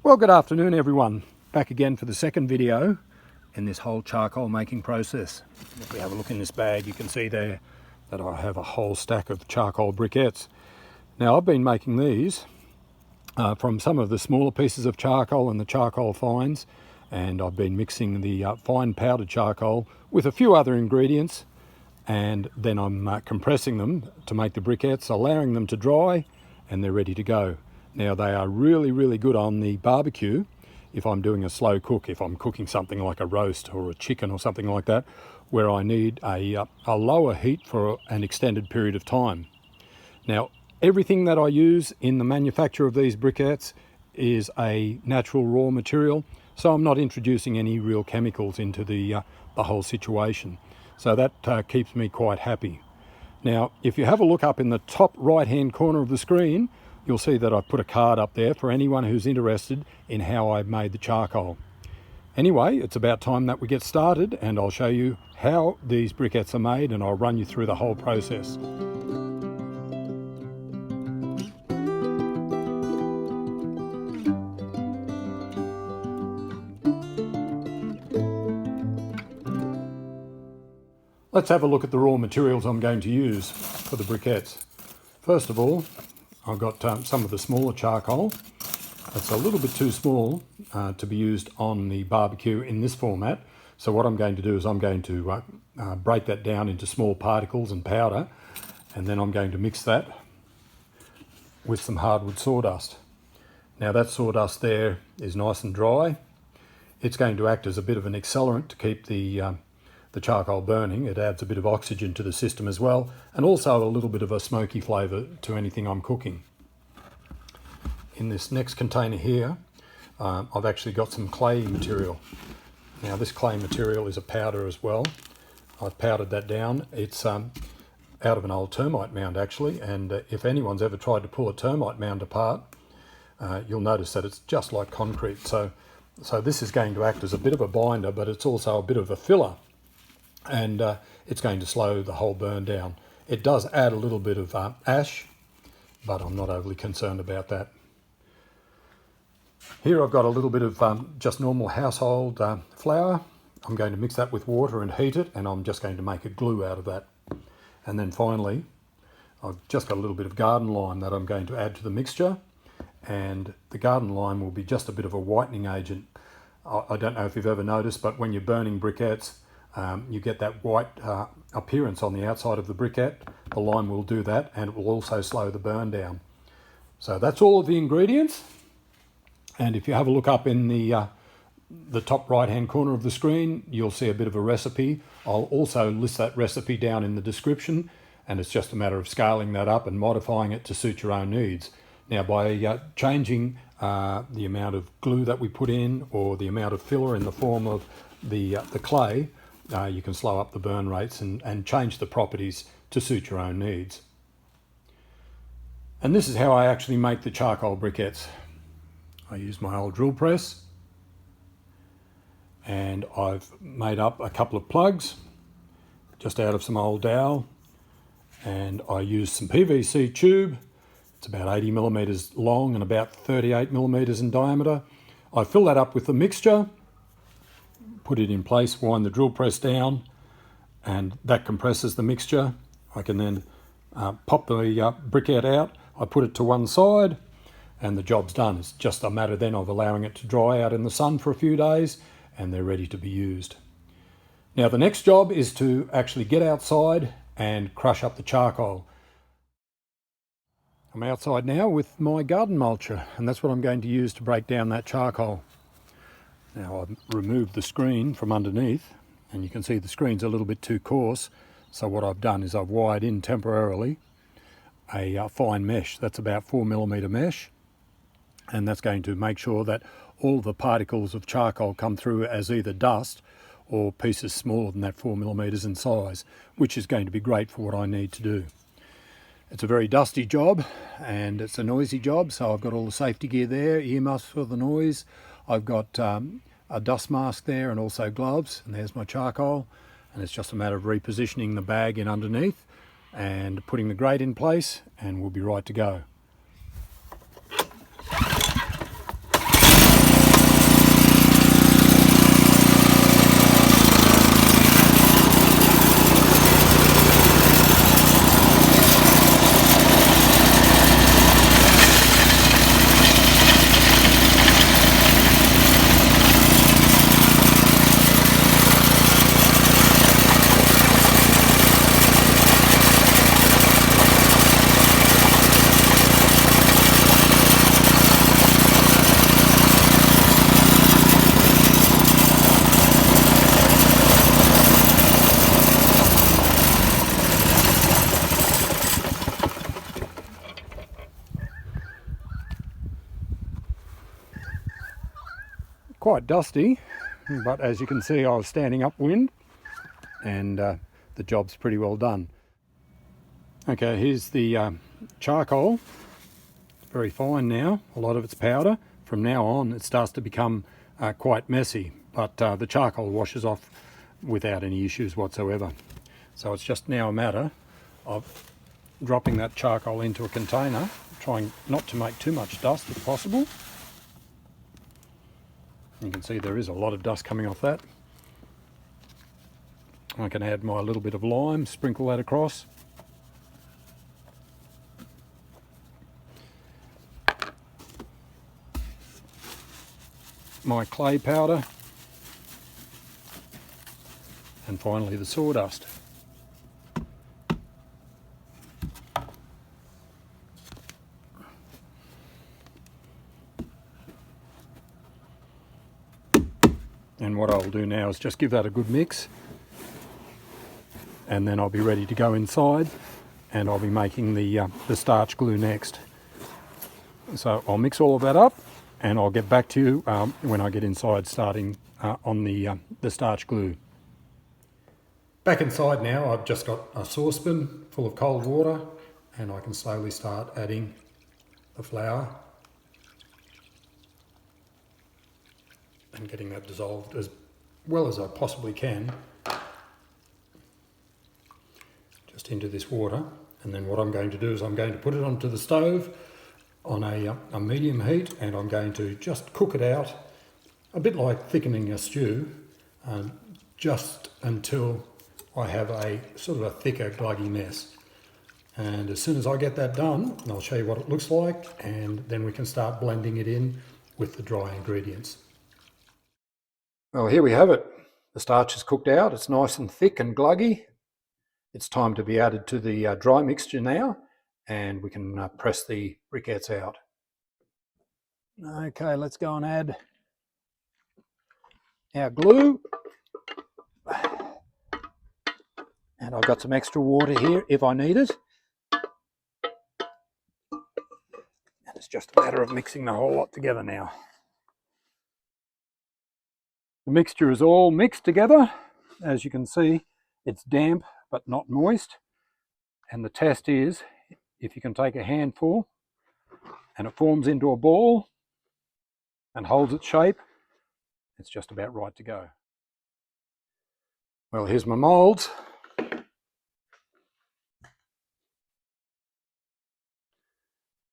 Well, good afternoon everyone. Back again for the second video in this whole charcoal making process. If we have a look in this bag, you can see there that I have a whole stack of charcoal briquettes. Now I've been making these from some of the smaller pieces of charcoal and the charcoal fines, and I've been mixing the fine powdered charcoal with a few other ingredients, and then I'm compressing them to make the briquettes, allowing them to dry, and they're ready to go. Now they are really good on the barbecue if I'm doing a slow cook, if I'm cooking something like a roast or a chicken or something like that, where I need a lower heat for an extended period of time. Now everything that I use in the manufacture of these briquettes is a natural raw material, so I'm not introducing any real chemicals into the whole situation. So that keeps me quite happy. Now if you have a look up in the top right hand corner of the screen, you'll see that I've put a card up there for anyone who's interested in how I made the charcoal. Anyway, it's about time that we get started, and I'll show you how these briquettes are made, and I'll run you through the whole process. Let's have a look at the raw materials I'm going to use for the briquettes. First of all, I've got some of the smaller charcoal. It's a little bit too small to be used on the barbecue in this format. So what I'm going to do is I'm going to break that down into small particles and powder, and then I'm going to mix that with some hardwood sawdust. Now that sawdust there is nice and dry. It's going to act as a bit of an accelerant to keep the charcoal burning. It adds a bit of oxygen to the system as well, and also a little bit of a smoky flavour to anything I'm cooking. In this next container here, I've actually got some clay material. Now this clay material is a powder as well. I've powdered that down. It's out of an old termite mound actually, and if anyone's ever tried to pull a termite mound apart, you'll notice that it's just like concrete. So this is going to act as a bit of a binder, but it's also a bit of a filler, and it's going to slow the whole burn down. It does add a little bit of ash, but I'm not overly concerned about that. Here I've got a little bit of just normal household flour. I'm going to mix that with water and heat it, and I'm just going to make a glue out of that. And then finally, I've just got a little bit of garden lime that I'm going to add to the mixture, and the garden lime will be just a bit of a whitening agent. I don't know if you've ever noticed, but when you're burning briquettes, you get that white appearance on the outside of the briquette. The lime will do that, and it will also slow the burn down. So that's all of the ingredients. And if you have a look up in the top right hand corner of the screen, you'll see a bit of a recipe. I'll also list that recipe down in the description, and it's just a matter of scaling that up and modifying it to suit your own needs. Now by changing the amount of glue that we put in, or the amount of filler in the form of the clay, you can slow up the burn rates and change the properties to suit your own needs. And this is how I actually make the charcoal briquettes. I use my old drill press, and I've made up a couple of plugs just out of some old dowel, and I use some PVC tube. It's about 80 millimeters long and about 38 millimeters in diameter. I fill that up with the mixture, put it in place, wind the drill press down, and that compresses the mixture. I can then pop the briquette out. I put it to one side, and the job's done. It's just a matter then of allowing it to dry out in the sun for a few days, and they're ready to be used. Now the next job is to actually get outside and crush up the charcoal. I'm outside now with my garden mulcher, and that's what I'm going to use to break down that charcoal. Now I've removed the screen from underneath, and you can see the screen's a little bit too coarse, so what I've done is I've wired in temporarily a fine mesh. That's about 4 millimeter mesh, and that's going to make sure that all the particles of charcoal come through as either dust or pieces smaller than that 4 millimeters in size, which is going to be great for what I need to do. It's a very dusty job, and it's a noisy job, so I've got all the safety gear there, earmuffs for the noise. I've got a dust mask there, and also gloves, and there's my charcoal, and it's just a matter of repositioning the bag in underneath and putting the grate in place, and we'll be right to go. quite dusty, but as you can see I was standing upwind and the job's pretty well done. Okay, here's the charcoal. It's very fine now, a lot of it's powder. From now on it starts to become quite messy, but the charcoal washes off without any issues whatsoever. So it's just now a matter of dropping that charcoal into a container, trying not to make too much dust if possible. You can see there is a lot of dust coming off that. I can add my little bit of lime, sprinkle that across. My clay powder. And finally the sawdust. And what I'll do now is just give that a good mix, and then I'll be ready to go inside, and I'll be making the starch glue next. So I'll mix all of that up and I'll get back to you when I get inside, starting on the starch glue. Back inside now, I've just got a saucepan full of cold water, and I can slowly start adding the flour and getting that dissolved as well as I possibly can just into this water. And then what I'm going to do is I'm going to put it onto the stove on a medium heat, and I'm going to just cook it out a bit like thickening a stew, just until I have a sort of a thicker gluggy mess. And as soon as I get that done, I'll show you what it looks like, and then we can start blending it in with the dry ingredients. Well, here we have it. The starch is cooked out. It's nice and thick and gluggy. It's time to be added to the dry mixture now, and we can press the briquettes out. Okay, let's go and add our glue. And I've got some extra water here if I need it. And it's just a matter of mixing the whole lot together now. The mixture is all mixed together. As you can see, it's damp but not moist. And the test is, if you can take a handful and it forms into a ball and holds its shape, it's just about right to go. Well, here's my moulds.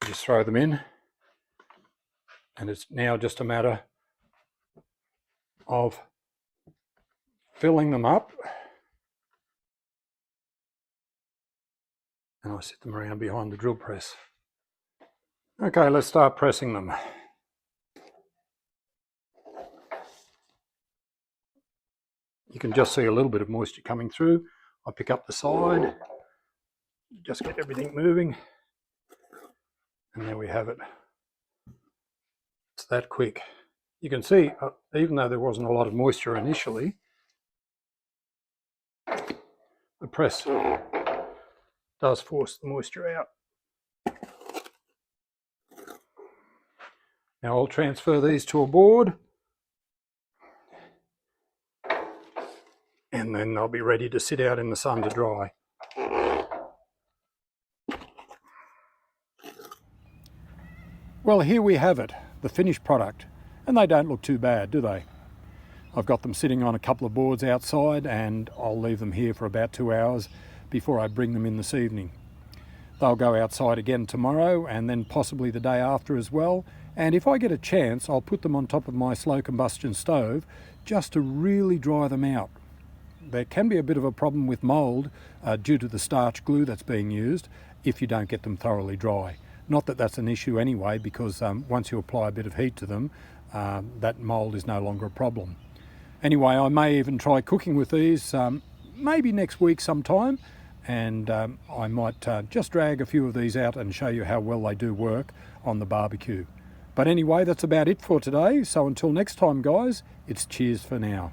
Just throw them in, and it's now just a matter of filling them up, and I sit them around behind the drill press. Okay, let's start pressing them. You can just see a little bit of moisture coming through. I pick up the side, just get everything moving, and there we have it. It's that quick. You can see, even though there wasn't a lot of moisture initially, the press does force the moisture out. Now I'll transfer these to a board, and then they'll be ready to sit out in the sun to dry. Well, here we have it, the finished product, and they don't look too bad, do they? I've got them sitting on a couple of boards outside, and I'll leave them here for about 2 hours before I bring them in this evening. They'll go outside again tomorrow, and then possibly the day after as well, and if I get a chance, I'll put them on top of my slow combustion stove just to really dry them out. There can be a bit of a problem with mould due to the starch glue that's being used if you don't get them thoroughly dry. Not that that's an issue anyway, because once you apply a bit of heat to them, that mould is no longer a problem. Anyway, I may even try cooking with these maybe next week sometime, and I might just drag a few of these out and show you how well they do work on the barbecue. But anyway, that's about it for today. So until next time, guys, it's cheers for now.